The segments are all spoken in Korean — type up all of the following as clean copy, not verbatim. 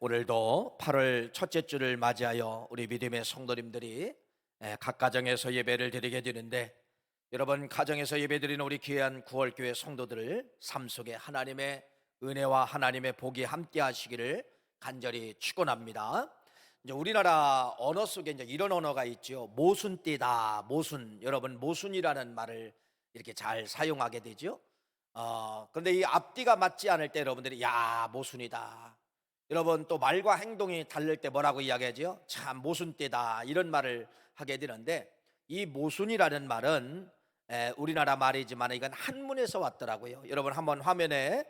오늘도 8월 첫째 주를 맞이하여 우리 믿음의 성도님들이 각 가정에서 예배를 드리게 되는데, 여러분 가정에서 예배드리는 우리 귀한 구월교회 성도들을 삶 속에 하나님의 은혜와 하나님의 복이 함께 하시기를 간절히 축원합니다. 이제 우리나라 언어 속에 이제 이런 언어가 있죠. 모순띠다. 모순. 여러분 모순이라는 말을 이렇게 잘 사용하게 되죠. 그런데 이 앞뒤가 맞지 않을 때 여러분들이 야 모순이다. 여러분 또 말과 행동이 다를 때 뭐라고 이야기하죠? 참 모순띠다, 이런 말을 하게 되는데, 이 모순이라는 말은 우리나라 말이지만 이건 한문에서 왔더라고요. 여러분 한번 화면에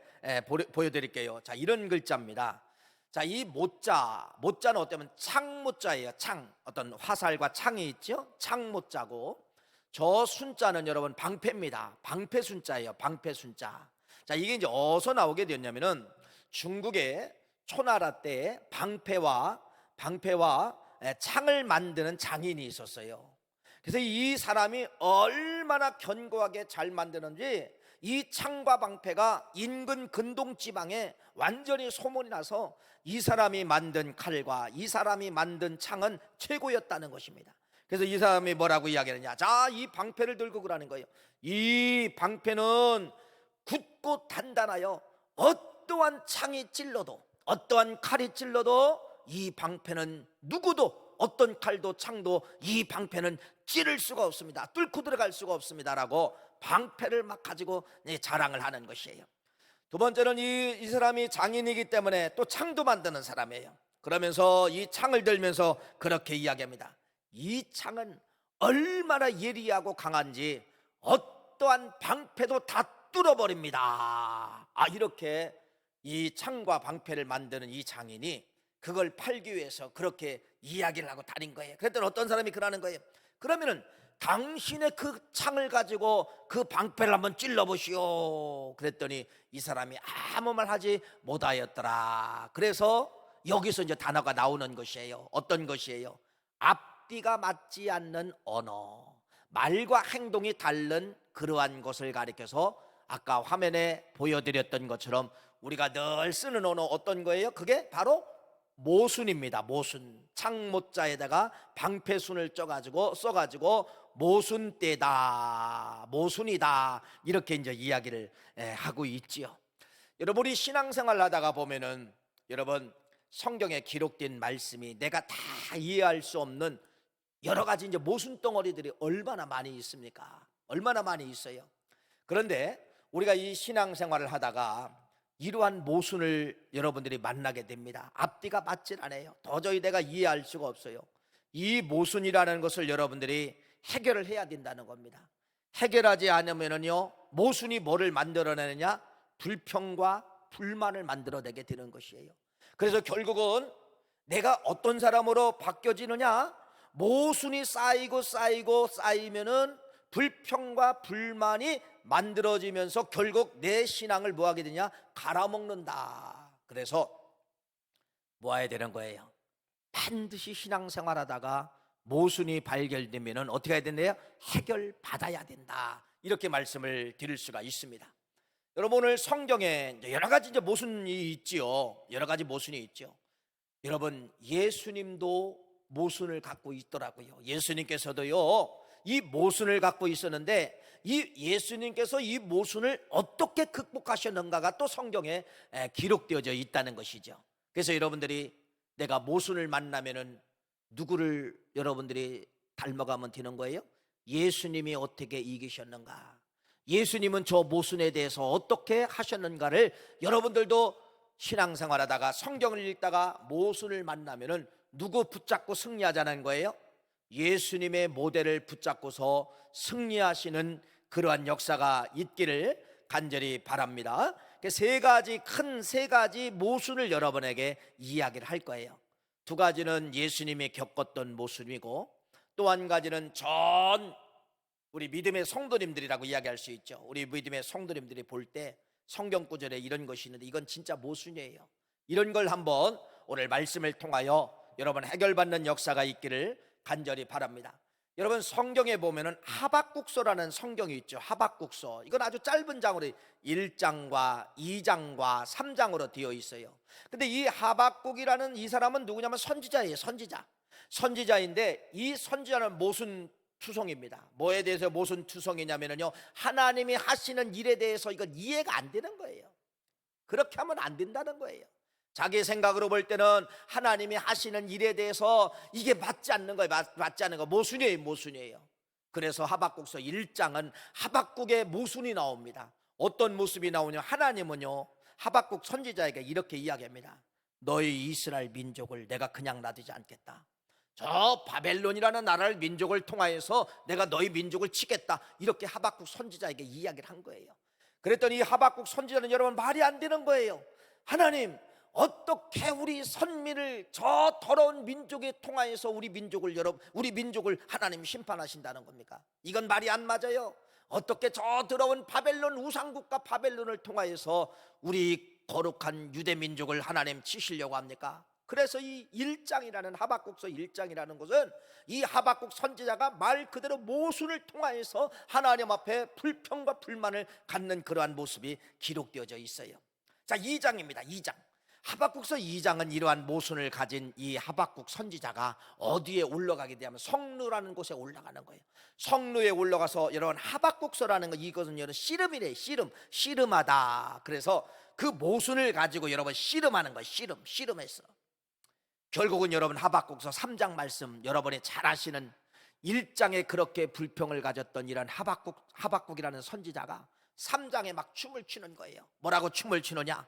보여드릴게요. 자, 이런 글자입니다. 자, 이 모자는 어때면 창모자예요. 창, 어떤 화살과 창이 있죠. 창모자고, 저 순자는 여러분 방패입니다. 방패 순자예요. 방패 순자. 자, 이게 이제 어디서 나오게 되었냐면은 중국의 초나라 때 방패와 창을 만드는 장인이 있었어요. 그래서 이 사람이 얼마나 견고하게 잘 만드는지 이 창과 방패가 인근 근동 지방에 완전히 소문이 나서 이 사람이 만든 칼과 이 사람이 만든 창은 최고였다는 것입니다. 그래서 이 사람이 뭐라고 이야기하느냐? 자, 이 방패를 들고 그러는 거예요. 이 방패는 굳고 단단하여 어떠한 창이 찔러도, 어떠한 칼이 찔러도 이 방패는 누구도, 어떤 칼도 창도 이 방패는 찌를 수가 없습니다. 뚫고 들어갈 수가 없습니다라고 방패를 막 가지고 자랑을 하는 것이에요. 두 번째는 이 사람이 장인이기 때문에 또 창도 만드는 사람이에요. 그러면서 이 창을 들면서 그렇게 이야기합니다. 이 창은 얼마나 예리하고 강한지 어떠한 방패도 다 뚫어버립니다. 이렇게 이 창과 방패를 만드는 이 장인이 그걸 팔기 위해서 그렇게 이야기를 하고 다닌 거예요. 그랬더니 어떤 사람이 그러는 거예요. 그러면은 당신의 그 창을 가지고 그 방패를 한번 찔러보시오. 그랬더니 이 사람이 아무 말 하지 못하였더라. 그래서 여기서 이제 단어가 나오는 것이에요. 어떤 것이에요? 앞뒤가 맞지 않는 언어, 말과 행동이 다른 그러한 것을 가리켜서 아까 화면에 보여드렸던 것처럼 우리가 늘 쓰는 언어 어떤 거예요? 그게 바로 모순입니다. 모순. 창모자에다가 방패순을 써가지고 모순대다, 모순이다, 이렇게 이제 이야기를 하고 있지요. 여러분, 우리 신앙생활 하다가 보면은 여러분 성경에 기록된 말씀이 내가 다 이해할 수 없는 여러 가지 이제 모순 덩어리들이 얼마나 많이 있습니까? 얼마나 많이 있어요. 그런데 우리가 이 신앙생활을 하다가 이러한 모순을 여러분들이 만나게 됩니다. 앞뒤가 맞질 않아요. 도저히 내가 이해할 수가 없어요. 이 모순이라는 것을 여러분들이 해결을 해야 된다는 겁니다. 해결하지 않으면요, 모순이 뭐를 만들어내느냐? 불평과 불만을 만들어내게 되는 것이에요. 그래서 결국은 내가 어떤 사람으로 바뀌어지느냐? 모순이 쌓이면은 불평과 불만이 만들어지면서 결국 내 신앙을 뭐하게 되냐? 갈아먹는다. 그래서 뭐 해야 되는 거예요? 반드시 신앙생활하다가 모순이 발견되면 어떻게 해야 된대요? 해결받아야 된다. 이렇게 말씀을 드릴 수가 있습니다. 여러분, 오늘 성경에 여러 가지 이제 모순이 있지요. 여러 가지 모순이 있죠. 여러분, 예수님도 모순을 갖고 있더라고요. 예수님께서도요, 이 모순을 갖고 있었는데 이 예수님께서 이 모순을 어떻게 극복하셨는가가 또 성경에 기록되어져 있다는 것이죠. 그래서 여러분들이 내가 모순을 만나면은 누구를 여러분들이 닮아가면 되는 거예요? 예수님이 어떻게 이기셨는가, 예수님은 저 모순에 대해서 어떻게 하셨는가를 여러분들도 신앙생활하다가 성경을 읽다가 모순을 만나면은 누구 붙잡고 승리하자는 거예요? 예수님의 모델을 붙잡고서 승리하시는 그러한 역사가 있기를 간절히 바랍니다. 세 가지 모순을 여러분에게 이야기를 할 거예요. 두 가지는 예수님이 겪었던 모순이고, 또 한 가지는 전 우리 믿음의 성도님들이라고 이야기할 수 있죠. 우리 믿음의 성도님들이 볼 때 성경 구절에 이런 것이 있는데 이건 진짜 모순이에요. 이런 걸 한번 오늘 말씀을 통하여 여러분 해결받는 역사가 있기를 간절히 바랍니다. 여러분 성경에 보면은 하박국서라는 성경이 있죠. 하박국서. 이건 아주 짧은 장으로 1장과 2장과 3장으로 되어 있어요. 근데 이 하박국이라는 이 사람은 누구냐면 선지자예요. 선지자인데 이 선지자는 모순 투성입니다. 뭐에 대해서 모순 투성이냐면요, 하나님이 하시는 일에 대해서 이건 이해가 안 되는 거예요. 그렇게 하면 안 된다는 거예요. 자기 생각으로 볼 때는 하나님이 하시는 일에 대해서 이게 맞지 않는 거예요. 맞지 않는 거. 모순이에요. 그래서 하박국서 1장은 하박국의 모순이 나옵니다. 어떤 모습이 나오냐? 하나님은요, 하박국 선지자에게 이렇게 이야기합니다. 너희 이스라엘 민족을 내가 그냥 놔두지 않겠다. 저 바벨론이라는 나라를 민족을 통하여서 내가 너희 민족을 치겠다. 이렇게 하박국 선지자에게 이야기를 한 거예요. 그랬더니 하박국 선지자는 여러분 말이 안 되는 거예요. 하나님, 어떻게 우리 선민을 저 더러운 민족에 통하여서 우리 민족을 하나님 심판하신다는 겁니까? 이건 말이 안 맞아요. 어떻게 저 더러운 바벨론 우상국가 바벨론을 통하여서 우리 거룩한 유대 민족을 하나님 치시려고 합니까? 그래서 이 1장이라는 하박국서 1장이라는 것은 이 하박국 선지자가 말 그대로 모순을 통하여서 하나님 앞에 불평과 불만을 갖는 그러한 모습이 기록되어져 있어요. 자, 2장입니다. 2장. 하박국서 2장은 이러한 모순을 가진 이 하박국 선지자가 어디에 올라가게 되면 성루라는 곳에 올라가는 거예요. 성루에 올라가서 여러분 하박국서라는 거, 이것은 여러분 씨름이래요. 씨름하다. 그래서 그 모순을 가지고 여러분 씨름하는 거예요. 씨름했어. 결국은 여러분 하박국서 3장 말씀 여러분이 잘 아시는 1장에 그렇게 불평을 가졌던 이런 하박국이라는 선지자가 3장에 막 춤을 추는 거예요. 뭐라고 춤을 추느냐?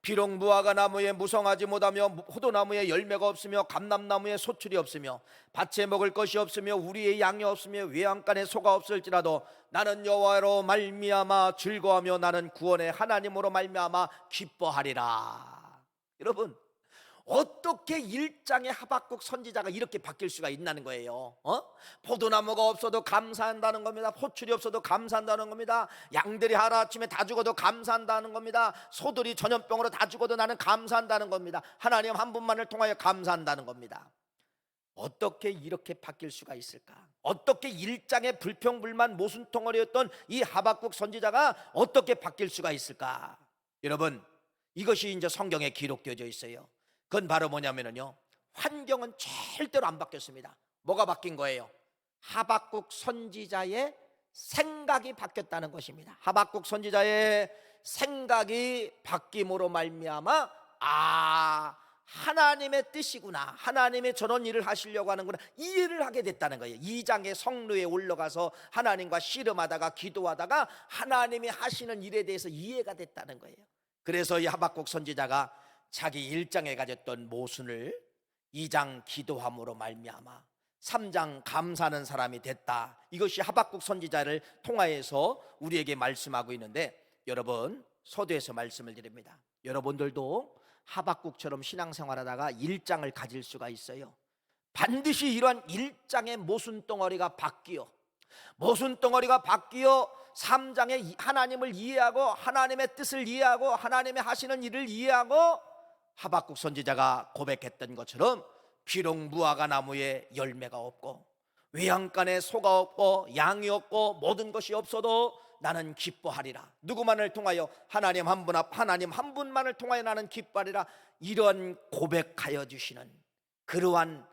비록 무화과 나무에 무성하지 못하며 호도나무에 열매가 없으며 감람나무에 소출이 없으며 밭에 먹을 것이 없으며 우리의 양이 없으며 외양간에 소가 없을지라도 나는 여호와로 말미암아 즐거워하며 나는 구원의 하나님으로 말미암아 기뻐하리라. 여러분, 어떻게 1장의 하박국 선지자가 이렇게 바뀔 수가 있다는 거예요? 포도나무가 없어도 감사한다는 겁니다. 포출이 없어도 감사한다는 겁니다. 양들이 하루아침에 다 죽어도 감사한다는 겁니다. 소들이 전염병으로 다 죽어도 나는 감사한다는 겁니다. 하나님 한 분만을 통하여 감사한다는 겁니다. 어떻게 이렇게 바뀔 수가 있을까? 어떻게 1장의 불평불만 모순덩어리였던 이 하박국 선지자가 어떻게 바뀔 수가 있을까? 여러분, 이것이 이제 성경에 기록되어져 있어요. 그건 바로 뭐냐면요, 환경은 절대로 안 바뀌었습니다. 뭐가 바뀐 거예요? 하박국 선지자의 생각이 바뀌었다는 것입니다. 하박국 선지자의 생각이 바뀜으로 말미암아 하나님의 뜻이구나, 하나님의 저런 일을 하시려고 하는구나, 이해를 하게 됐다는 거예요. 2장의 성루에 올라가서 하나님과 씨름하다가 기도하다가 하나님이 하시는 일에 대해서 이해가 됐다는 거예요. 그래서 이 하박국 선지자가 자기 1장에 가졌던 모순을 2장 기도함으로 말미암아 3장 감사하는 사람이 됐다. 이것이 하박국 선지자를 통하여서 우리에게 말씀하고 있는데, 여러분 서두에서 말씀을 드립니다. 여러분들도 하박국처럼 신앙생활하다가 1장을 가질 수가 있어요. 반드시 이러한 1장의 모순덩어리가 바뀌어 3장에 하나님을 이해하고 하나님의 뜻을 이해하고 하나님의 하시는 일을 이해하고 하박국 선지자가 고백했던 것처럼 비록 무화과 나무에 열매가 없고 외양간에 소가 없고 양이 없고 모든 것이 없어도 나는 기뻐하리라. 누구만을 통하여? 하나님 한 분만을 통하여 나는 기뻐하리라. 이런 고백하여 주시는 그러한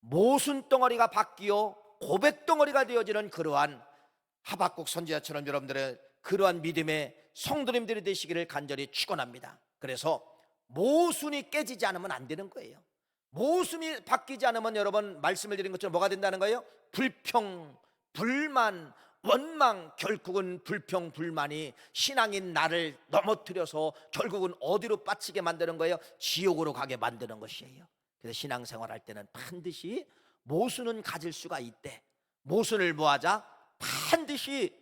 모순덩어리가 바뀌어 고백덩어리가 되어지는 그러한 하박국 선지자처럼 여러분들의 그러한 믿음의 성도님들이 되시기를 간절히 축원합니다. 그래서 모순이 깨지지 않으면 안 되는 거예요. 모순이 바뀌지 않으면 여러분 말씀을 드린 것처럼 뭐가 된다는 거예요? 불평, 불만, 원망. 결국은 불평, 불만이 신앙인 나를 넘어뜨려서 결국은 어디로 빠지게 만드는 거예요? 지옥으로 가게 만드는 것이에요. 그래서 신앙생활할 때는 반드시 모순은 가질 수가 있대. 모순을 뭐하자? 반드시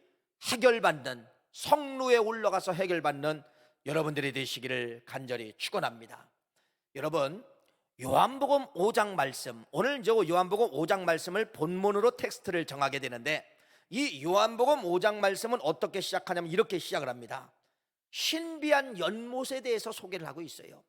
해결받는, 성루에 올라가서 해결받는 여러분들이 되시기를 간절히 축원합니다. 여러분, 요한복음 5장 말씀, 오늘 저 요한복음 5장 말씀을 본문으로 텍스트를 정하게 되는데, 이 요한복음 5장 말씀은 어떻게 시작하냐면 이렇게 시작을 합니다. 신비한 연못에 대해서 소개를 하고 있어요.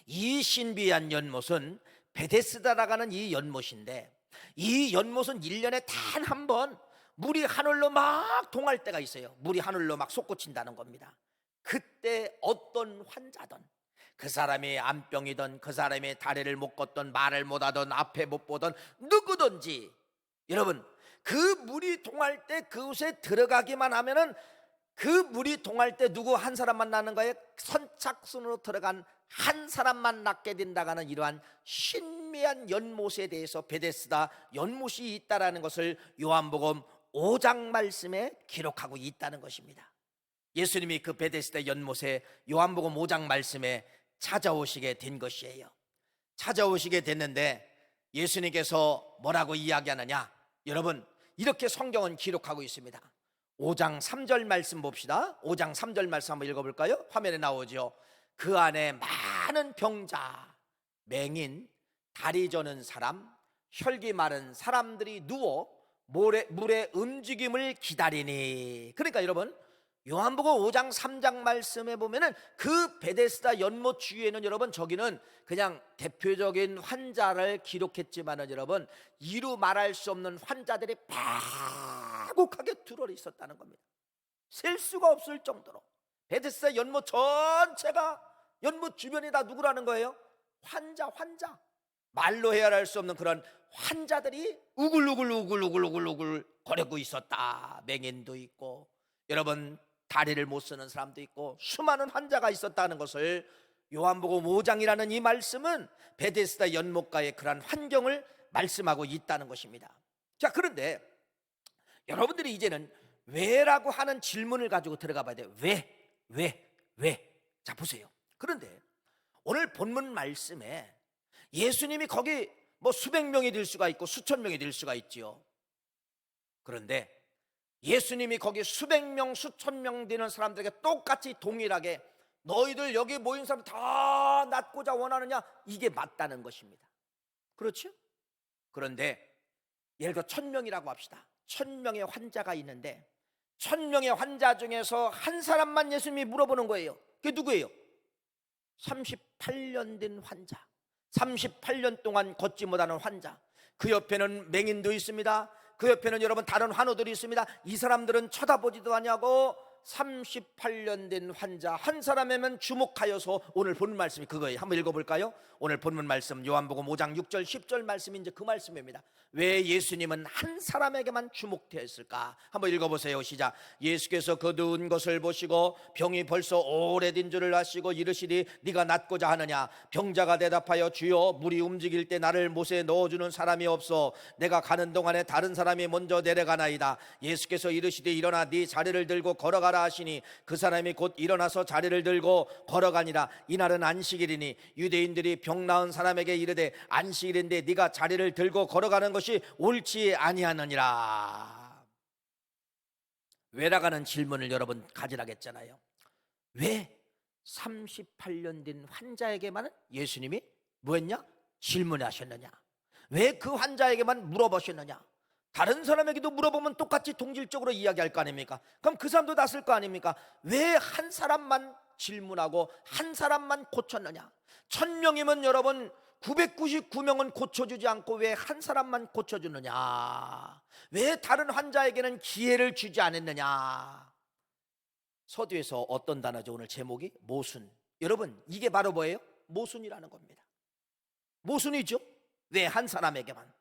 이 신비한 연못은 베데스다라고 하는 이 연못인데, 이 연못은 1년에 단 한 번 물이 하늘로 막 동할 때가 있어요. 물이 하늘로 막 솟구친다는 겁니다. 그때 어떤 환자든, 그 사람이 암병이든, 그 사람이 다리를 못 걷든, 말을 못하든, 앞에 못 보든, 누구든지 여러분, 그 물이 동할 때 그곳에 들어가기만 하면은, 그 물이 동할 때 누구 한 사람만 나는 거예요? 선착순으로 들어간 한 사람만 낫게 된다는 이러한 신비한 연못에 대해서, 베데스다 연못이 있다라는 것을 요한복음 5장 말씀에 기록하고 있다는 것입니다. 예수님이 그 베데스다 연못에 요한복음 5장 말씀에 찾아오시게 된 것이에요. 찾아오시게 됐는데 예수님께서 뭐라고 이야기하느냐? 여러분, 이렇게 성경은 기록하고 있습니다. 5장 3절 말씀 봅시다. 5장 3절 말씀 한번 읽어볼까요? 화면에 나오죠. 그 안에 많은 병자, 맹인, 다리 저는 사람, 혈기 마른 사람들이 누워 물의 움직임을 기다리니. 그러니까 여러분, 요한복음 5장 3장 말씀에 보면은 그 베데스다 연못 주위에는 여러분, 저기는 그냥 대표적인 환자를 기록했지만은 여러분, 이루 말할 수 없는 환자들이 파국하게 들어 있었다는 겁니다. 셀 수가 없을 정도로 베데스다 연못 전체가, 연못 주변이 다 누구라는 거예요? 환자. 말로 헤아릴 수 없는 그런 환자들이 우글우글 거리고 있었다. 맹인도 있고 여러분, 다리를 못 쓰는 사람도 있고 수많은 환자가 있었다는 것을 요한복음 5장이라는 이 말씀은 베데스다 연못가의 그러한 환경을 말씀하고 있다는 것입니다. 자, 그런데 여러분들이 이제는 왜라고 하는 질문을 가지고 들어가 봐야 돼요. 왜? 자, 보세요. 그런데 오늘 본문 말씀에 예수님이 거기 뭐 수백 명이 될 수가 있고 수천 명이 될 수가 있지요. 그런데 예수님이 거기 수백 명, 수천 명 되는 사람들에게 똑같이 동일하게 너희들 여기 모인 사람 다 낫고자 원하느냐? 이게 맞다는 것입니다. 그렇죠? 그런데 예를 들어 1000명이라고 합시다. 1000명의 환자가 있는데 1000명의 환자 중에서 한 사람만 예수님이 물어보는 거예요. 그게 누구예요? 38년 된 환자, 38년 동안 걷지 못하는 환자. 그 옆에는 맹인도 있습니다. 그 옆에는 여러분 다른 환우들이 있습니다. 이 사람들은 쳐다보지도 않냐고 38년 된 환자 한 사람에만 주목하여서 오늘 본문 말씀이 그거예요. 한번 읽어볼까요? 오늘 본문 말씀 요한복음 5장 6절 10절 말씀이 이제 그 말씀입니다. 왜 예수님은 한 사람에게만 주목되었을까? 한번 읽어보세요. 시작. 예수께서 그 누운 것을 보시고 병이 벌써 오래된 줄을 아시고 이르시니 네가 낫고자 하느냐? 병자가 대답하여 주여 물이 움직일 때 나를 못에 넣어주는 사람이 없어 내가 가는 동안에 다른 사람이 먼저 내려가나이다. 예수께서 이르시되 일어나 네 자리를 들고 걸어가라 하시니 그 사람이 곧 일어나서 자리를 들고 걸어가니라. 이날은 안식일이니 유대인들이 병 나은 사람에게 이르되 안식일인데 네가 자리를 들고 걸어가는 것이 옳지 아니하느니라. 왜라가는 질문을 여러분 가지라겠잖아요. 왜 38년 된 환자에게만 예수님이 뭐했냐? 질문하셨느냐? 왜 그 환자에게만 물어보셨느냐? 다른 사람에게도 물어보면 똑같이 동질적으로 이야기할 거 아닙니까? 그럼 그 사람도 낫을 거 아닙니까? 왜 한 사람만 질문하고 한 사람만 고쳤느냐? 1000명이면 여러분 999명은 고쳐주지 않고 왜 한 사람만 고쳐주느냐? 왜 다른 환자에게는 기회를 주지 않았느냐? 서두에서 어떤 단어죠? 오늘 제목이 모순. 여러분, 이게 바로 뭐예요? 모순이라는 겁니다. 모순이죠. 왜 한 사람에게만,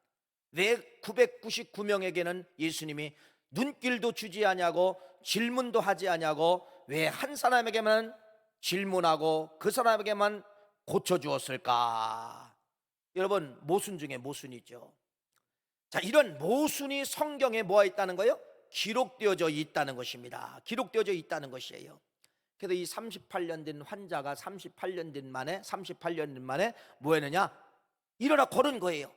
왜 999명에게는 예수님이 눈길도 주지 아니하고 질문도 하지 아니하고 왜 한 사람에게만 질문하고 그 사람에게만 고쳐주었을까? 여러분, 모순 중에 모순이죠. 자, 이런 모순이 성경에 뭐가 있다는 거예요? 기록되어져 있다는 것입니다. 기록되어져 있다는 것이에요. 그래서 이 38년 된 환자가 38년 된 만에 뭐 했느냐? 일어나 걸은 거예요.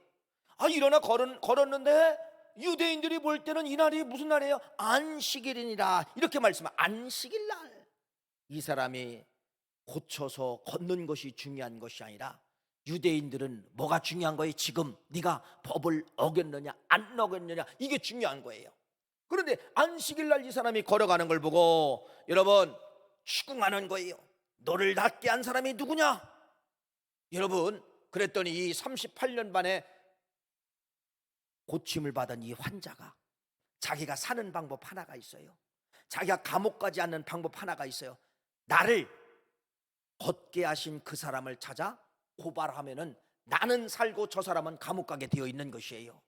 일어나 걸었는데 유대인들이 볼 때는 이날이 무슨 날이에요? 안식일이니라. 이렇게 말씀하면 안식일 날 이 사람이 고쳐서 걷는 것이 중요한 것이 아니라 유대인들은 뭐가 중요한 거예요? 지금 네가 법을 어겼느냐 안 어겼느냐, 이게 중요한 거예요. 그런데 안식일 날 이 사람이 걸어가는 걸 보고 여러분 추궁하는 거예요. 너를 낫게 한 사람이 누구냐? 여러분, 그랬더니 이 38년 만에 고침을 받은 이 환자가 자기가 사는 방법 하나가 있어요. 자기가 감옥 가지 않는 방법 하나가 있어요. 나를 걷게 하신 그 사람을 찾아 고발하면은 나는 살고 저 사람은 감옥 가게 되어 있는 것이에요.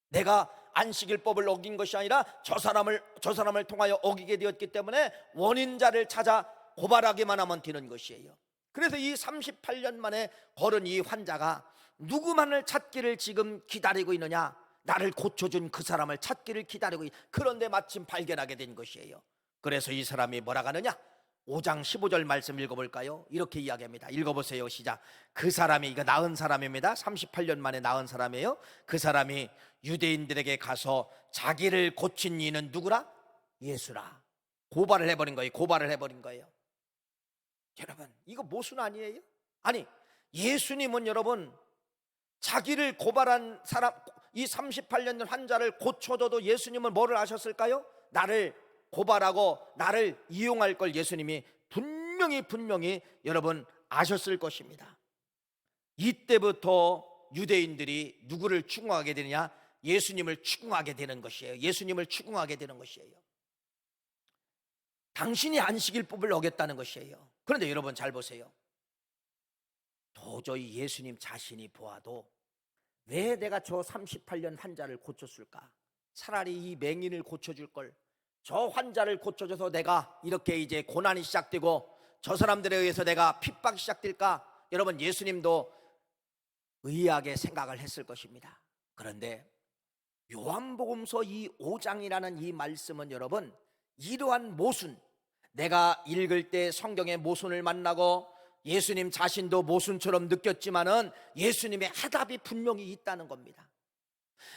내가 안식일법을 어긴 것이 아니라 저 사람을 통하여 어기게 되었기 때문에 원인자를 찾아 고발하기만 하면 되는 것이에요. 그래서 이 38년 만에 걸은 이 환자가 누구만을 찾기를 지금 기다리고 있느냐? 나를 고쳐준 그 사람을 찾기를 기다리고 그런데 마침 발견하게 된 것이에요. 그래서 이 사람이 뭐라 하느냐? 5장 15절 말씀 읽어볼까요? 이렇게 이야기합니다. 읽어보세요. 시작. 그 사람이, 이거 나은 사람입니다. 38년 만에 나은 사람이에요. 그 사람이 유대인들에게 가서 자기를 고친 이는 누구라? 예수라. 고발을 해버린 거예요. 고발을 해버린 거예요. 여러분, 이거 모순 아니에요? 아니, 예수님은 여러분 자기를 고발한 사람, 이 38년 된 환자를 고쳐줘도 예수님은 뭐를 하셨을까요? 나를 고발하고 나를 이용할 걸 예수님이 분명히 여러분 아셨을 것입니다. 이때부터 유대인들이 누구를 추궁하게 되느냐? 예수님을 추궁하게 되는 것이에요. 예수님을 추궁하게 되는 것이에요. 당신이 안식일법을 어겼다는 것이에요. 그런데 여러분 잘 보세요. 도저히 예수님 자신이 보아도 왜 내가 저 38년 환자를 고쳤을까? 차라리 이 맹인을 고쳐줄 걸, 저 환자를 고쳐줘서 내가 이렇게 이제 고난이 시작되고 저 사람들에 의해서 내가 핍박이 시작될까? 여러분, 예수님도 의아하게 생각을 했을 것입니다. 그런데 요한복음서 이 5장이라는 이 말씀은 여러분 이러한 모순, 내가 읽을 때 성경의 모순을 만나고 예수님 자신도 모순처럼 느꼈지만은 예수님의 해답이 분명히 있다는 겁니다.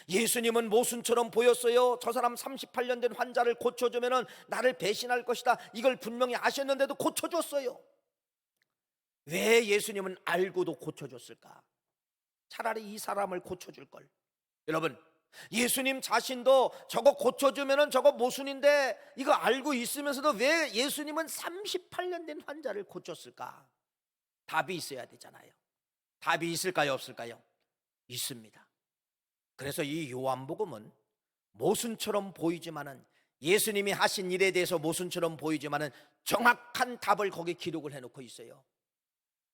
예수님은 모순처럼 보였어요. 저 사람 38년 된 환자를 고쳐주면은 나를 배신할 것이다, 이걸 분명히 아셨는데도 고쳐줬어요. 왜 예수님은 알고도 고쳐줬을까? 차라리 이 사람을 고쳐줄 걸. 여러분, 예수님 자신도 저거 고쳐주면은 저거 모순인데 이거 알고 있으면서도 왜 예수님은 38년 된 환자를 고쳤을까? 답이 있어야 되잖아요. 답이 있을까요, 없을까요? 있습니다. 그래서 이 요한복음은 모순처럼 보이지만은, 예수님이 하신 일에 대해서 모순처럼 보이지만은 정확한 답을 거기 기록을 해놓고 있어요.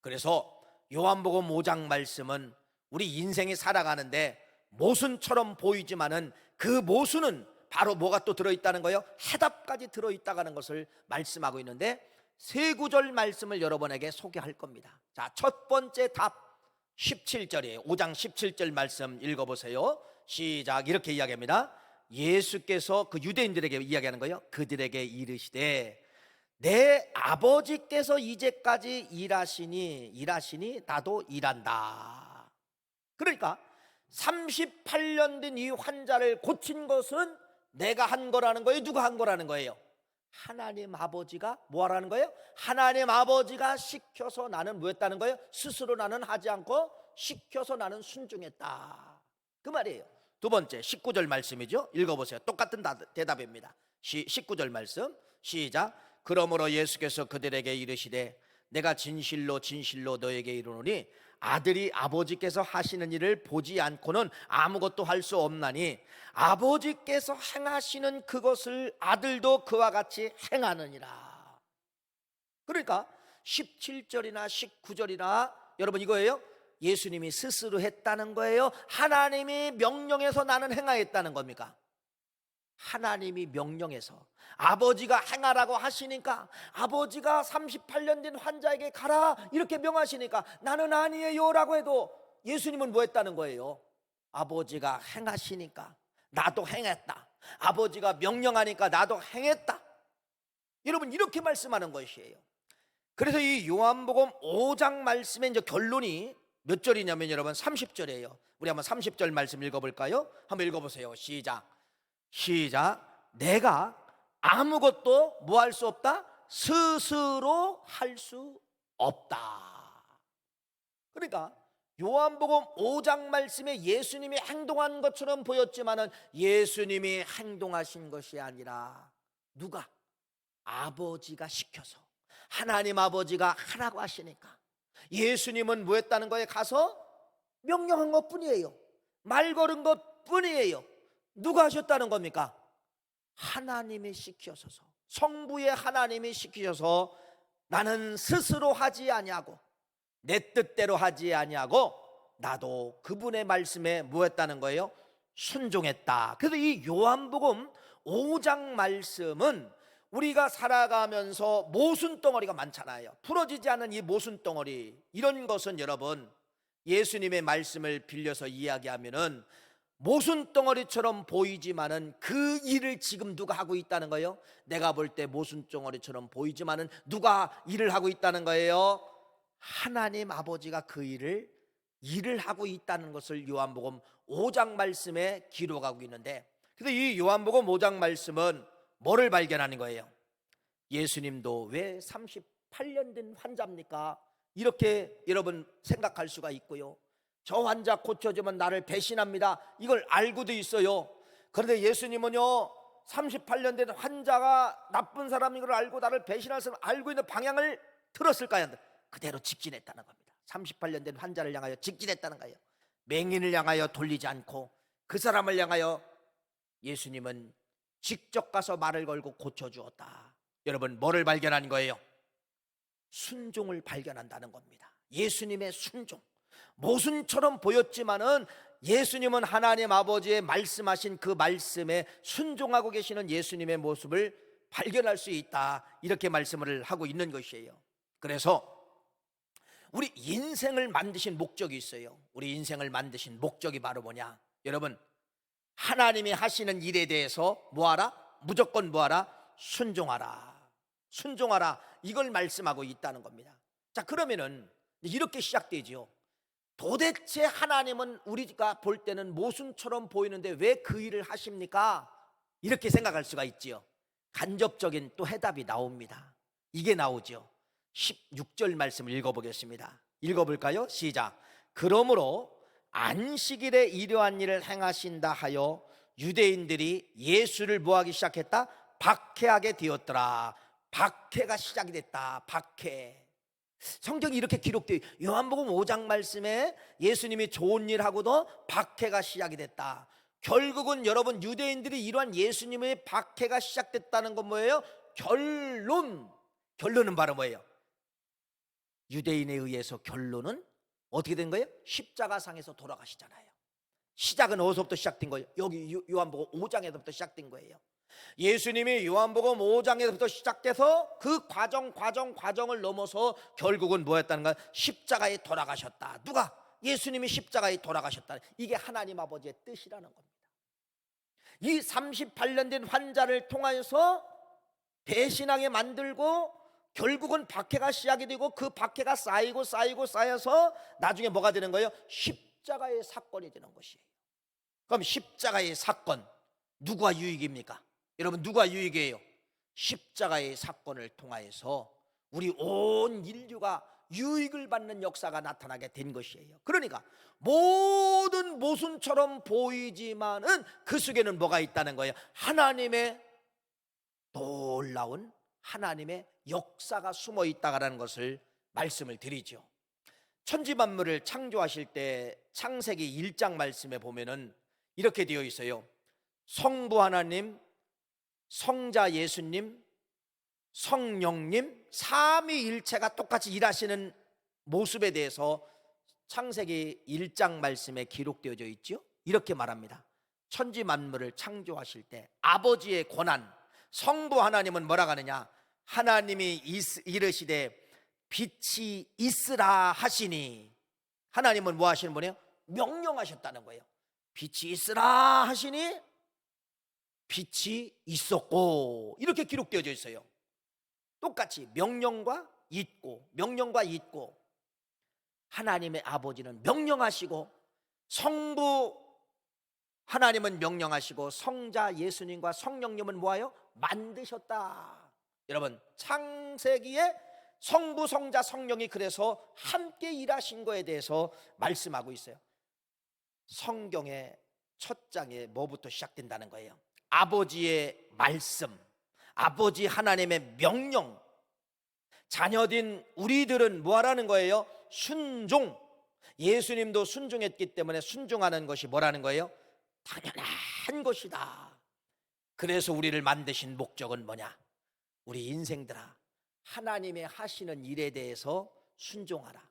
그래서 요한복음 5장 말씀은 우리 인생이 살아가는데 모순처럼 보이지만은 그 모순은 바로 뭐가 또 들어있다는 거예요? 해답까지 들어있다는 것을 말씀하고 있는데, 세 구절 말씀을 여러분에게 소개할 겁니다. 자, 첫 번째 답 17절이에요. 5장 17절 말씀 읽어보세요. 시작. 이렇게 이야기합니다. 예수께서 그 유대인들에게 이야기하는 거예요. 그들에게 이르시되 내 아버지께서 이제까지 일하시니 나도 일한다. 그러니까 38년 된 이 환자를 고친 것은 내가 한 거라는 거예요? 누가 한 거라는 거예요? 하나님 아버지가 뭐 하라는 거예요? 하나님 아버지가 시켜서 나는 뭐 했다는 거예요? 스스로 나는 하지 않고 시켜서 나는 순종했다, 그 말이에요. 두 번째 19절 말씀이죠. 읽어보세요. 똑같은 대답입니다. 19절 말씀 시작. 그러므로 예수께서 그들에게 이르시되 내가 진실로 너에게 이르노니 아들이 아버지께서 하시는 일을 보지 않고는 아무것도 할 수 없나니 아버지께서 행하시는 그것을 아들도 그와 같이 행하느니라. 그러니까 17절이나 19절이나 여러분 이거예요. 예수님이 스스로 했다는 거예요? 하나님이 명령해서 나는 행하였다는 겁니까? 하나님이 명령해서 아버지가 행하라고 하시니까, 아버지가 38년 된 환자에게 가라 이렇게 명하시니까 나는 아니에요 라고 해도 예수님은 뭐 했다는 거예요? 아버지가 행하시니까 나도 행했다, 아버지가 명령하니까 나도 행했다. 여러분 이렇게 말씀하는 것이에요. 그래서 이 요한복음 5장 말씀의 이제 결론이 몇 절이냐면 여러분 30절이에요. 우리 한번 30절 말씀 읽어볼까요? 한번 읽어보세요. 시작. 내가 아무것도 뭐 할 수 없다? 스스로 할 수 없다. 그러니까 요한복음 5장 말씀에 예수님이 행동한 것처럼 보였지만은 예수님이 행동하신 것이 아니라 누가? 아버지가 시켜서, 하나님 아버지가 하라고 하시니까 예수님은 뭐 했다는 거에 가서 명령한 것 뿐이에요. 말 걸은 것 뿐이에요. 누가 하셨다는 겁니까? 하나님이 시키셔서, 성부의 하나님이 시키셔서 나는 스스로 하지 아니하고 내 뜻대로 하지 아니하고 나도 그분의 말씀에 뭐했다는 거예요? 순종했다. 그래서 이 요한복음 5장 말씀은 우리가 살아가면서 모순덩어리가 많잖아요. 풀어지지 않은 이 모순덩어리, 이런 것은 여러분 예수님의 말씀을 빌려서 이야기하면은 모순덩어리처럼 보이지만은 그 일을 지금 누가 하고 있다는 거예요? 내가 볼 때 모순덩어리처럼 보이지만은 누가 일을 하고 있다는 거예요? 하나님 아버지가 그 일을 하고 있다는 것을 요한복음 5장 말씀에 기록하고 있는데, 그래서 이 요한복음 5장 말씀은 뭐를 발견하는 거예요? 예수님도 왜 38년 된 환자입니까? 이렇게 여러분 생각할 수가 있고요. 저 환자 고쳐주면 나를 배신합니다, 이걸 알고도 있어요. 그런데 예수님은요, 38년 된 환자가 나쁜 사람인 걸 알고 나를 배신할 사람 알고 있는 방향을 틀었을까요? 그대로 직진했다는 겁니다. 38년 된 환자를 향하여 직진했다는 거예요. 맹인을 향하여 돌리지 않고 그 사람을 향하여 예수님은 직접 가서 말을 걸고 고쳐주었다. 여러분, 뭐를 발견한 거예요? 순종을 발견한다는 겁니다. 예수님의 순종. 모순처럼 보였지만은 예수님은 하나님 아버지의 말씀하신 그 말씀에 순종하고 계시는 예수님의 모습을 발견할 수 있다, 이렇게 말씀을 하고 있는 것이에요. 그래서 우리 인생을 만드신 목적이 있어요. 우리 인생을 만드신 목적이 바로 뭐냐? 여러분, 하나님이 하시는 일에 대해서 뭐하라? 무조건 뭐하라? 순종하라. 순종하라, 이걸 말씀하고 있다는 겁니다. 자, 그러면은 이렇게 시작되지요. 도대체 하나님은 우리가 볼 때는 모순처럼 보이는데 왜 그 일을 하십니까? 이렇게 생각할 수가 있지요. 간접적인 또 해답이 나옵니다. 이게 나오죠. 16절 말씀을 읽어보겠습니다. 읽어볼까요? 시작. 그러므로 안식일에 이러한 일을 행하신다 하여 유대인들이 예수를 뭐하기 시작했다? 박해하게 되었더라. 박해가 시작이 됐다. 박해. 성경이 이렇게 기록되어, 요한복음 5장 말씀에 예수님이 좋은 일 하고도 박해가 시작이 됐다. 결국은 여러분, 유대인들이 이러한 예수님의 박해가 시작됐다는 건 뭐예요? 결론은 바로 뭐예요? 유대인에 의해서 결론은 어떻게 된 거예요? 십자가상에서 돌아가시잖아요. 시작은 어디서부터 시작된 거예요? 여기 요한복음 5장에서부터 시작된 거예요. 예수님이 요한복음 5장에서부터 시작돼서 그 과정을 넘어서 결국은 뭐였다는 거예요? 십자가에 돌아가셨다. 누가? 예수님이 십자가에 돌아가셨다. 이게 하나님 아버지의 뜻이라는 겁니다. 이 38년 된 환자를 통하여서 배신하게 만들고 결국은 박해가 시작이 되고 그 박해가 쌓여서 나중에 뭐가 되는 거예요? 십자가의 사건이 되는 것이에요. 그럼 십자가의 사건, 누가 유익입니까? 여러분, 누가 유익이에요? 십자가의 사건을 통하여서 우리 온 인류가 유익을 받는 역사가 나타나게 된 것이에요. 그러니까 모든 모순처럼 보이지만은 그 속에는 뭐가 있다는 거예요? 하나님의 놀라운 하나님의 역사가 숨어 있다라는 것을 말씀을 드리죠. 천지 만물을 창조하실 때 창세기 1장 말씀에 보면은 이렇게 되어 있어요. 성부 하나님, 성자 예수님, 성령님, 삼위일체가 똑같이 일하시는 모습에 대해서 창세기 1장 말씀에 기록되어져 있죠. 이렇게 말합니다. 천지 만물을 창조하실 때 아버지의 권한, 성부 하나님은 뭐라고 하느냐? 하나님이 이르시되 빛이 있으라 하시니, 하나님은 뭐 하시는 분이에요? 명령하셨다는 거예요. 빛이 있으라 하시니 빛이 있었고, 이렇게 기록되어져 있어요. 똑같이 명령과 있고 하나님의 아버지는 명령하시고 성부 하나님은 명령하시고 성자 예수님과 성령님은 뭐예요? 만드셨다. 여러분, 창세기에 성부, 성자, 성령이 그래서 함께 일하신 거에 대해서 말씀하고 있어요. 성경의 첫 장에 뭐부터 시작된다는 거예요? 아버지의 말씀, 아버지 하나님의 명령. 자녀된 우리들은 뭐하라는 거예요? 순종. 예수님도 순종했기 때문에 순종하는 것이 뭐라는 거예요? 당연한 것이다. 그래서 우리를 만드신 목적은 뭐냐? 우리 인생들아, 하나님의 하시는 일에 대해서 순종하라.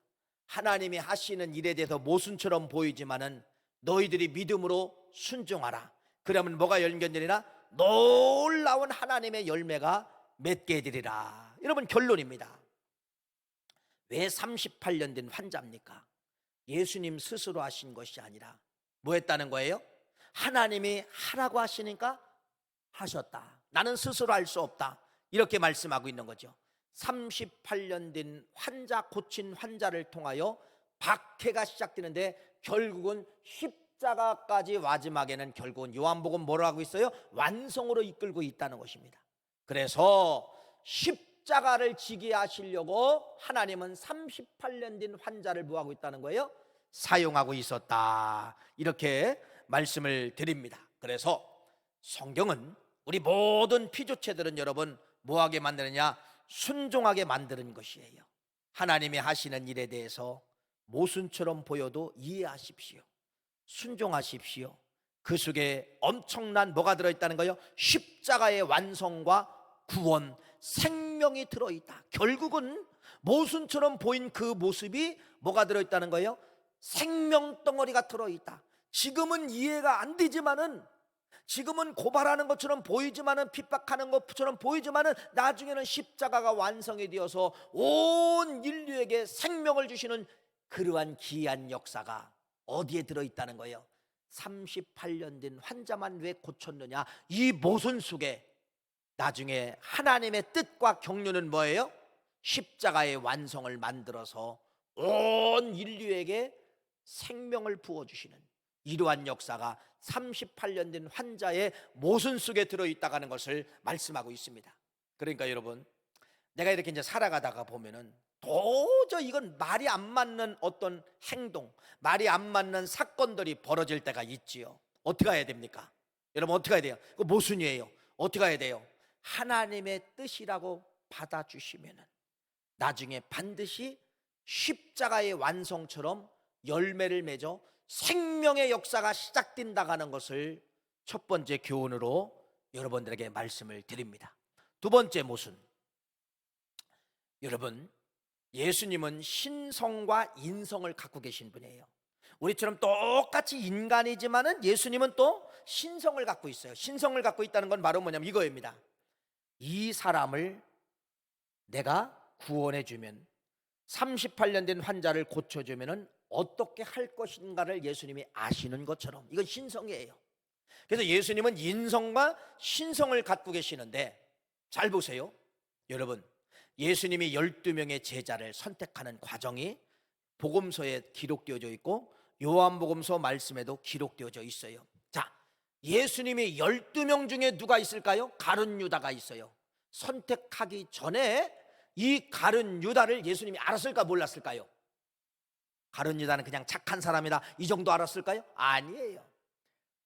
하나님이 하시는 일에 대해서 모순처럼 보이지만은 너희들이 믿음으로 순종하라. 그러면 뭐가 열견되리라? 놀라운 하나님의 열매가 맺게 되리라. 여러분, 결론입니다. 왜 38년 된 환자입니까? 예수님 스스로 하신 것이 아니라 뭐 했다는 거예요? 하나님이 하라고 하시니까 하셨다. 나는 스스로 할 수 없다. 이렇게 말씀하고 있는 거죠. 38년 된 환자, 고친 환자를 통하여 박해가 시작되는데 결국은 십자가까지, 마지막에는 결국은 요한복음 뭐라고 하고 있어요? 완성으로 이끌고 있다는 것입니다. 그래서 십자가를 지게 하시려고 하나님은 38년 된 환자를 뭐 하고 있다는 거예요? 사용하고 있었다. 이렇게 말씀을 드립니다. 그래서 성경은 우리 모든 피조체들은 여러분 뭐하게 만드느냐? 순종하게 만드는 것이에요. 하나님이 하시는 일에 대해서 모순처럼 보여도 이해하십시오. 순종하십시오. 그 속에 엄청난 뭐가 들어있다는 거예요? 십자가의 완성과 구원, 생명이 들어있다. 결국은 모순처럼 보인 그 모습이 뭐가 들어있다는 거예요? 생명 덩어리가 들어있다. 지금은 이해가 안 되지만은, 지금은 고발하는 것처럼 보이지만은, 핍박하는 것처럼 보이지만은, 나중에는 십자가가 완성이 되어서 온 인류에게 생명을 주시는 그러한 기이한 역사가 어디에 들어있다는 거예요? 38년 된 환자만 왜 고쳤느냐? 이 모순 속에 나중에 하나님의 뜻과 경륜은 뭐예요? 십자가의 완성을 만들어서 온 인류에게 생명을 부어주시는 이러한 역사가 38년 된 환자의 모순 속에 들어있다는 것을 말씀하고 있습니다. 그러니까 여러분, 내가 이렇게 이제 살아가다가 보면은 도저히 이건 말이 안 맞는 어떤 행동, 말이 안 맞는 사건들이 벌어질 때가 있지요. 어떻게 해야 됩니까? 여러분, 어떻게 해야 돼요? 그 모순이에요. 어떻게 해야 돼요? 하나님의 뜻이라고 받아주시면은 나중에 반드시 십자가의 완성처럼 열매를 맺어 생명의 역사가 시작된다는 것을 첫 번째 교훈으로 여러분들에게 말씀을 드립니다. 두 번째 모순, 여러분, 예수님은 신성과 인성을 갖고 계신 분이에요. 우리처럼 똑같이 인간이지만은 예수님은 또 신성을 갖고 있어요. 신성을 갖고 있다는 건 바로 뭐냐면 이거입니다. 이 사람을 내가 구원해 주면, 38년 된 환자를 고쳐주면은 어떻게 할 것인가를 예수님이 아시는 것처럼, 이건 신성이에요. 그래서 예수님은 인성과 신성을 갖고 계시는데, 잘 보세요. 여러분, 예수님이 12명의 제자를 선택하는 과정이 복음서에 기록되어져 있고 요한복음서 말씀에도 기록되어져 있어요. 자, 예수님이 12명 중에 누가 있을까요? 가룟 유다가 있어요. 선택하기 전에 이 가룟 유다를 예수님이 알았을까 몰랐을까요? 가룟 유다는 그냥 착한 사람이다, 이 정도 알았을까요? 아니에요.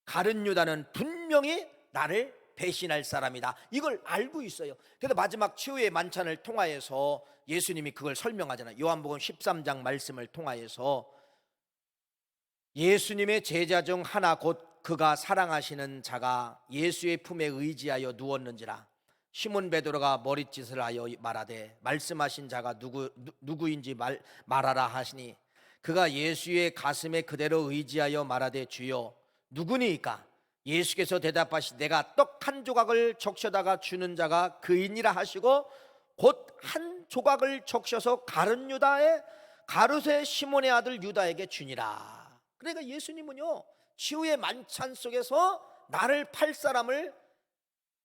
가룟 유다는 분명히 나를 배신할 사람이다, 이걸 알고 있어요. 그래서 마지막 최후의 만찬을 통하여서 예수님이 그걸 설명하잖아요. 요한복음 13장 말씀을 통하여서 예수님의 제자 중 하나 곧 그가 사랑하시는 자가 예수의 품에 의지하여 누웠는지라. 시몬 베드로가 머릿짓을 하여 말하되 말씀하신 자가 누구인지 말하라 하시니 그가 예수의 가슴에 그대로 의지하여 말하되 주여 누구니이까? 예수께서 대답하시 내가 떡 한 조각을 적셔다가 주는 자가 그이니라 하시고 곧 한 조각을 적셔서 가룟 유다의 가룟의 시몬의 아들 유다에게 주니라. 그러니까 예수님은요, 치유의 만찬 속에서 나를 팔 사람을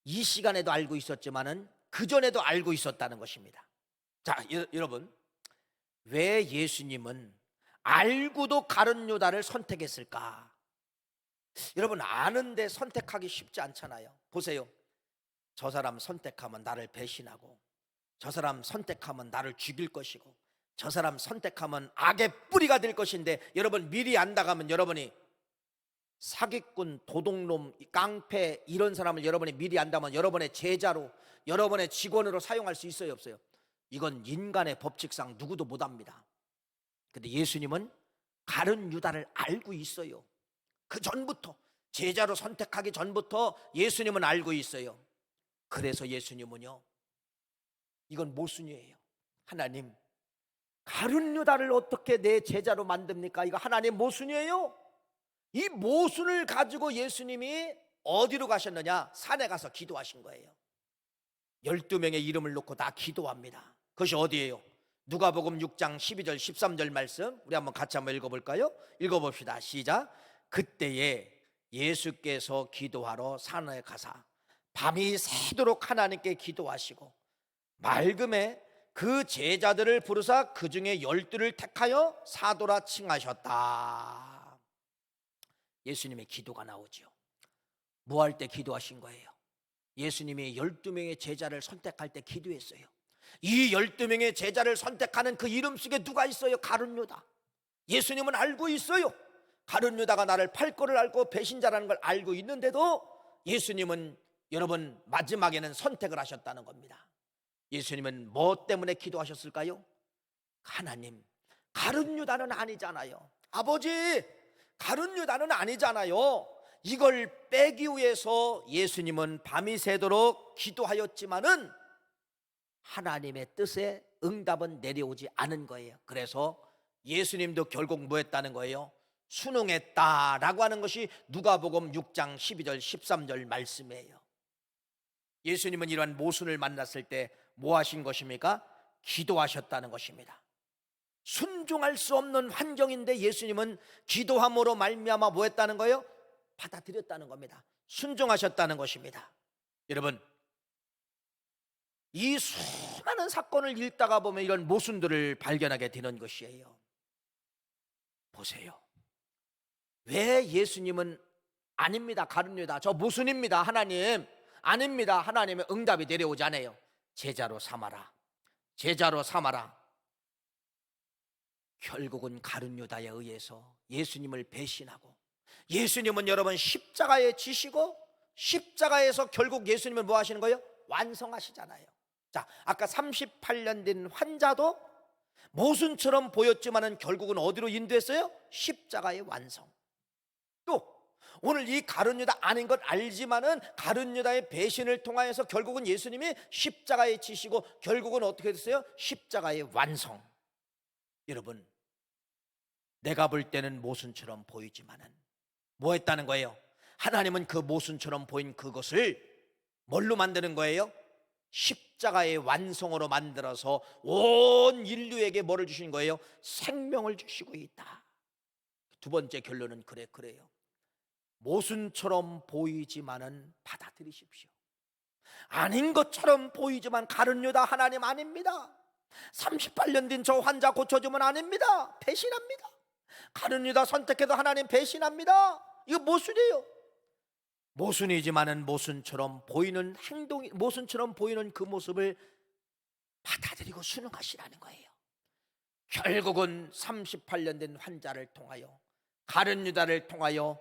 이 시간에도 알고 있었지만은 그 전에도 알고 있었다는 것입니다. 자, 여러분, 왜 예수님은 알고도 가룟 유다를 선택했을까? 여러분, 아는데 선택하기 쉽지 않잖아요. 보세요. 저 사람 선택하면 나를 배신하고, 저 사람 선택하면 나를 죽일 것이고, 저 사람 선택하면 악의 뿌리가 될 것인데, 여러분 미리 안다가면 여러분이 사기꾼, 도둑놈, 깡패 이런 사람을 여러분이 미리 안다면 여러분의 제자로, 여러분의 직원으로 사용할 수 있어요, 없어요? 이건 인간의 법칙상 누구도 못합니다. 근데 예수님은 가룟 유다를 알고 있어요. 그 전부터 제자로 선택하기 전부터 예수님은 알고 있어요. 그래서 예수님은요, 이건 모순이에요. 하나님, 가룟 유다를 어떻게 내 제자로 만듭니까? 이거 하나님 모순이에요. 이 모순을 가지고 예수님이 어디로 가셨느냐? 산에 가서 기도하신 거예요. 12명의 이름을 놓고 다 기도합니다. 그것이 어디예요? 누가복음 6장 12절 13절 말씀, 우리 한번 같이 한번 읽어볼까요? 읽어봅시다. 시작. 그때에 예수께서 기도하러 산에 가사 밤이 새도록 하나님께 기도하시고 맑음에 그 제자들을 부르사 그 중에 12를 택하여 사도라 칭하셨다. 예수님의 기도가 나오죠. 뭐 할 때 기도하신 거예요? 예수님이 12명의 제자를 선택할 때 기도했어요. 이 12명의 제자를 선택하는 그 이름 속에 누가 있어요? 가룟 유다. 예수님은 알고 있어요. 가룟 유다가 나를 팔 거를 알고 배신자라는 걸 알고 있는데도 예수님은 여러분 마지막에는 선택을 하셨다는 겁니다. 예수님은 뭐 때문에 기도하셨을까요? 하나님, 가룟 유다는 아니잖아요. 아버지, 가룟 유다는 아니잖아요. 이걸 빼기 위해서 예수님은 밤이 새도록 기도하였지만은 하나님의 뜻에 응답은 내려오지 않은 거예요. 그래서 예수님도 결국 뭐 했다는 거예요? 순응했다라고 하는 것이 누가복음 6장 12절 13절 말씀이에요. 예수님은 이러한 모순을 만났을 때 뭐 하신 것입니까? 기도하셨다는 것입니다. 순종할 수 없는 환경인데 예수님은 기도함으로 말미암아 뭐 했다는 거예요? 받아들였다는 겁니다. 순종하셨다는 것입니다. 여러분, 이 수많은 사건을 읽다가 보면 이런 모순들을 발견하게 되는 것이에요. 보세요. 왜 예수님은 아닙니다, 가룟 유다, 저 모순입니다, 하나님, 아닙니다, 하나님의 응답이 내려오지 않아요. 제자로 삼아라, 제자로 삼아라. 결국은 가룟 유다에 의해서 예수님을 배신하고, 예수님은 여러분 십자가에 지시고, 십자가에서 결국 예수님은 뭐 하시는 거예요? 완성하시잖아요. 자, 아까 38년 된 환자도 모순처럼 보였지만은 결국은 어디로 인도했어요? 십자가의 완성. 또 오늘 이 가룟 유다 아닌 것 알지만은 가룟 유다의 배신을 통하여서 결국은 예수님이 십자가에 지시고 결국은 어떻게 됐어요? 십자가의 완성. 여러분, 내가 볼 때는 모순처럼 보이지만은 뭐 했다는 거예요? 하나님은 그 모순처럼 보인 그것을 뭘로 만드는 거예요? 십자가의 완성으로 만들어서 온 인류에게 뭐를 주신 거예요? 생명을 주시고 있다. 두 번째 결론은 그래요. 모순처럼 보이지만은 받아들이십시오. 아닌 것처럼 보이지만 가룟 유다 하나님 아닙니다. 38년 된 저 환자 고쳐주면 아닙니다. 배신합니다. 가룟 유다 선택해도 하나님 배신합니다. 이거 모순이에요. 모순이지만은 모순처럼 보이는 행동이, 모순처럼 보이는 그 모습을 받아들이고 순응하시라는 거예요. 결국은 38년 된 환자를 통하여, 가룟 유다를 통하여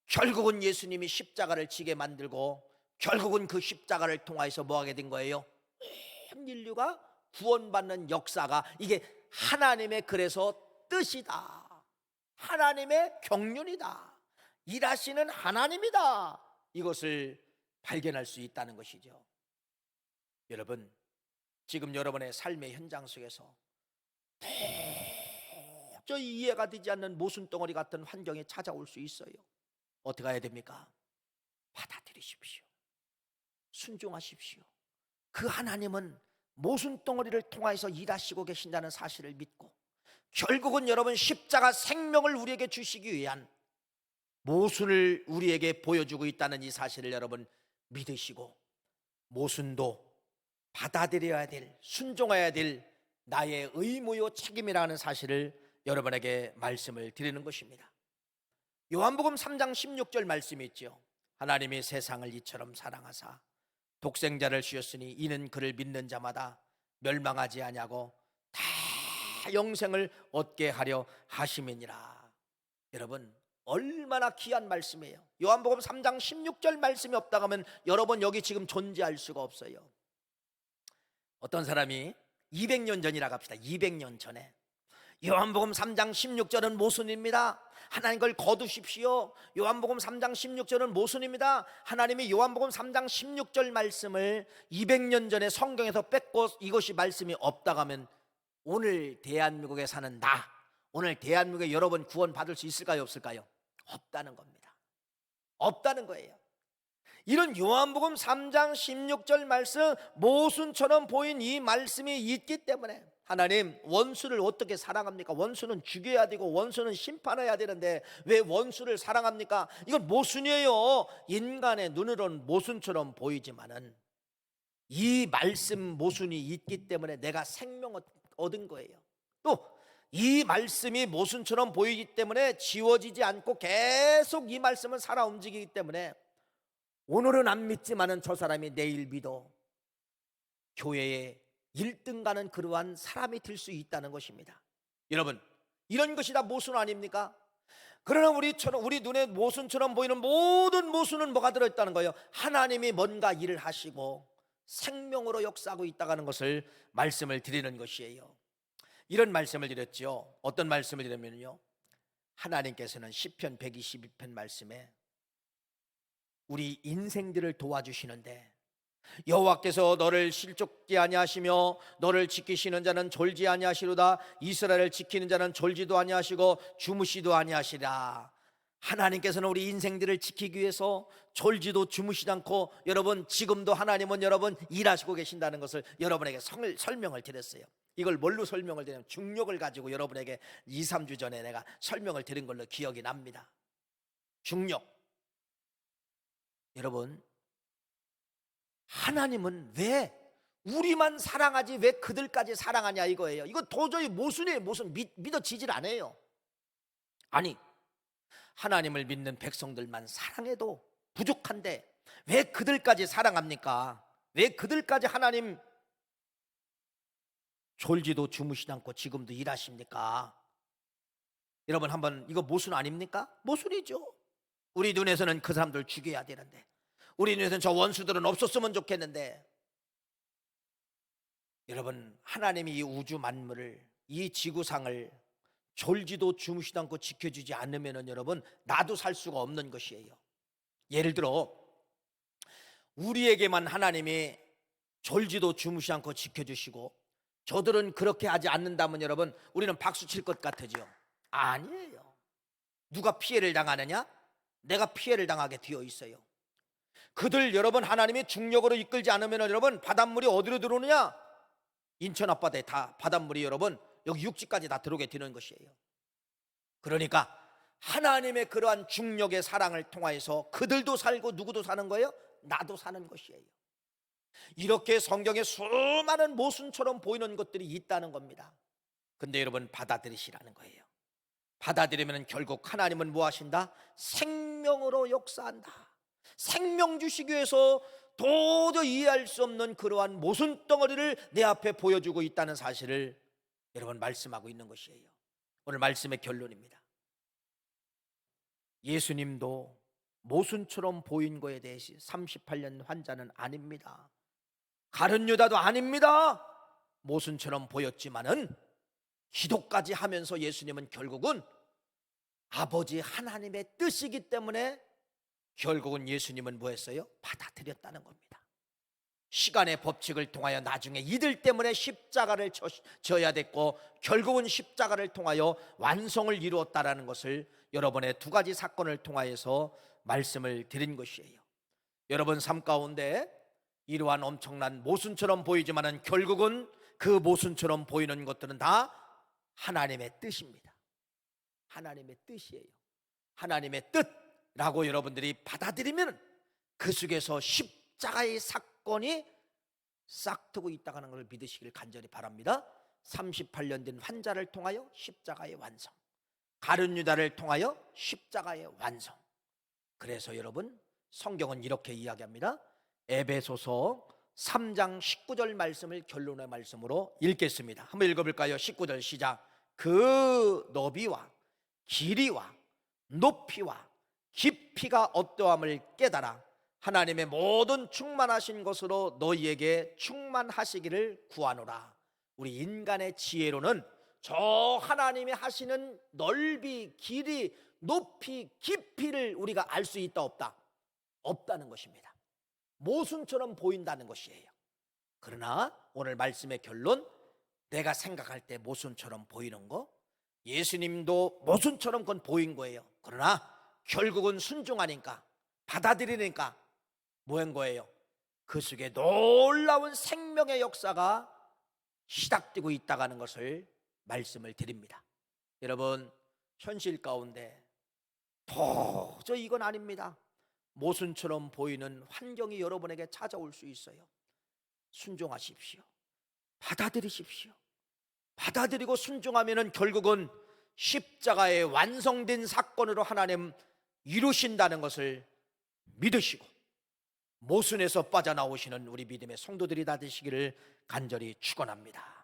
결국은 예수님이 십자가를 지게 만들고 결국은 그 십자가를 통하여서 뭐 하게 된 거예요? 온 인류가 구원받는 역사가, 이게 하나님의 그래서 뜻이다, 하나님의 경륜이다, 일하시는 하나님이다, 이것을 발견할 수 있다는 것이죠. 여러분, 지금 여러분의 삶의 현장 속에서 도저히 이해가 되지 않는 모순덩어리 같은 환경에 찾아올 수 있어요. 어떻게 해야 됩니까? 받아들이십시오. 순종하십시오. 그 하나님은 모순덩어리를 통해서 일하시고 계신다는 사실을 믿고, 결국은 여러분 십자가 생명을 우리에게 주시기 위한 모순을 우리에게 보여주고 있다는 이 사실을 여러분 믿으시고, 모순도 받아들여야 될, 순종해야 될 나의 의무요 책임이라는 사실을 여러분에게 말씀을 드리는 것입니다. 요한복음 3장 16절 말씀이 있죠. 하나님이 세상을 이처럼 사랑하사 독생자를 주셨으니 이는 그를 믿는 자마다 멸망하지 아니하고 다 영생을 얻게 하려 하심이니라. 여러분, 얼마나 귀한 말씀이에요. 요한복음 3장 16절 말씀이 없다고 하면 여러분 여기 지금 존재할 수가 없어요. 어떤 사람이 200년 전이라고 합시다. 200년 전에 요한복음 3장 16절은 모순입니다. 하나님 걸 거두십시오. 요한복음 3장 16절은 모순입니다. 하나님이 요한복음 3장 16절 말씀을 200년 전에 성경에서 뺐고 이것이 말씀이 없다고 하면 오늘 대한민국에 사는 나, 오늘 대한민국에 여러분 구원 받을 수 있을까요, 없을까요? 없다는 겁니다. 없다는 거예요. 이런 요한복음 3장 16절 말씀, 모순처럼 보인 이 말씀이 있기 때문에 하나님, 원수를 어떻게 사랑합니까? 원수는 죽여야 되고 원수는 심판해야 되는데 왜 원수를 사랑합니까? 이건 모순이에요. 인간의 눈으로는 모순처럼 보이지만은 이 말씀 모순이 있기 때문에 내가 생명을 얻은 거예요. 또 이 말씀이 모순처럼 보이기 때문에 지워지지 않고 계속 이 말씀은 살아 움직이기 때문에 오늘은 안 믿지만은 저 사람이 내일 믿어 교회에 1등 가는 그러한 사람이 될 수 있다는 것입니다. 여러분, 이런 것이 다 모순 아닙니까? 그러나 우리 눈에 모순처럼 보이는 모든 모순은 뭐가 들어있다는 거예요? 하나님이 뭔가 일을 하시고 생명으로 역사하고 있다는 것을 말씀을 드리는 것이에요. 이런 말씀을 드렸죠. 어떤 말씀을 드리면요, 하나님께서는 시편 122편 말씀에 우리 인생들을 도와주시는데 여호와께서 너를 실족지 아니하시며 너를 지키시는 자는 졸지 아니하시로다. 이스라엘을 지키는 자는 졸지도 아니하시고 주무시도 아니하시라. 하나님께서는 우리 인생들을 지키기 위해서 졸지도 주무시지 않고 여러분 지금도 하나님은 여러분 일하시고 계신다는 것을 여러분에게 설명을 드렸어요. 이걸 뭘로 설명을 드냐면 중력을 가지고 여러분에게 2, 3주 전에 내가 설명을 드린 걸로 기억이 납니다. 중력. 여러분, 하나님은 왜 우리만 사랑하지 왜 그들까지 사랑하냐 이거예요. 이거 도저히 모순이에요. 모순. 믿어지질 않아요. 아니, 하나님을 믿는 백성들만 사랑해도 부족한데 왜 그들까지 사랑합니까? 왜 그들까지 하나님 졸지도 주무시지 않고 지금도 일하십니까? 여러분 한번 이거 모순 아닙니까? 모순이죠. 우리 눈에서는 그 사람들 죽여야 되는데, 우리 눈에서는 저 원수들은 없었으면 좋겠는데, 여러분 하나님이 이 우주 만물을, 이 지구상을 졸지도 주무시지 않고 지켜주지 않으면 여러분 나도 살 수가 없는 것이에요. 예를 들어 우리에게만 하나님이 졸지도 주무시지 않고 지켜주시고 저들은 그렇게 하지 않는다면 여러분 우리는 박수 칠 것 같으죠? 아니에요. 누가 피해를 당하느냐? 내가 피해를 당하게 되어 있어요. 그들 여러분 하나님이 중력으로 이끌지 않으면 여러분 바닷물이 어디로 들어오느냐? 인천 앞바다에 다 바닷물이 여러분 여기 육지까지 다 들어오게 되는 것이에요. 그러니까 하나님의 그러한 중력의 사랑을 통하여서 그들도 살고 누구도 사는 거예요? 나도 사는 것이에요. 이렇게 성경에 수많은 모순처럼 보이는 것들이 있다는 겁니다. 근데 여러분 받아들이시라는 거예요. 받아들이면 결국 하나님은 뭐 하신다? 생명으로 역사한다. 생명 주시기 위해서 도저히 이해할 수 없는 그러한 모순 덩어리를 내 앞에 보여주고 있다는 사실을 여러분 말씀하고 있는 것이에요. 오늘 말씀의 결론입니다. 예수님도 모순처럼 보인 거에 대해서 38년 환자는 아닙니다. 가룟 유다도 아닙니다. 모순처럼 보였지만은 기도까지 하면서 예수님은 결국은 아버지 하나님의 뜻이기 때문에 결국은 예수님은 뭐 했어요? 받아들였다는 겁니다. 시간의 법칙을 통하여 나중에 이들 때문에 십자가를 져야 됐고 결국은 십자가를 통하여 완성을 이루었다라는 것을 여러분의 두 가지 사건을 통하여서 말씀을 드린 것이에요. 여러분 삶 가운데 이러한 엄청난 모순처럼 보이지만은 결국은 그 모순처럼 보이는 것들은 다 하나님의 뜻입니다. 하나님의 뜻이에요. 하나님의 뜻라고 여러분들이 받아들이면 그 속에서 십자가의 사건이 싹트고 있다는 걸 믿으시길 간절히 바랍니다. 38년 된 환자를 통하여 십자가의 완성, 가룟 유다를 통하여 십자가의 완성. 그래서 여러분 성경은 이렇게 이야기합니다. 에베소서 3장 19절 말씀을 결론의 말씀으로 읽겠습니다. 한번 읽어볼까요? 19절 시작. 그 너비와 길이와 높이와 깊이가 어떠함을 깨달아 하나님의 모든 충만하신 것으로 너희에게 충만하시기를 구하노라. 우리 인간의 지혜로는 저 하나님이 하시는 넓이, 길이, 높이, 깊이를 우리가 알 수 있다 없다? 없다는 것입니다. 모순처럼 보인다는 것이에요. 그러나 오늘 말씀의 결론, 내가 생각할 때 모순처럼 보이는 거, 예수님도 모순처럼 그건 보인 거예요. 그러나 결국은 순종하니까, 받아들이니까 뭐한 거예요? 그 속에 놀라운 생명의 역사가 시작되고 있다는 것을 말씀을 드립니다. 여러분, 현실 가운데 도저히 이건 아닙니다. 모순처럼 보이는 환경이 여러분에게 찾아올 수 있어요. 순종하십시오. 받아들이십시오. 받아들이고 순종하면은 결국은 십자가의 완성된 사건으로 하나님 이루신다는 것을 믿으시고 모순에서 빠져나오시는 우리 믿음의 성도들이 다 되시기를 간절히 축원합니다.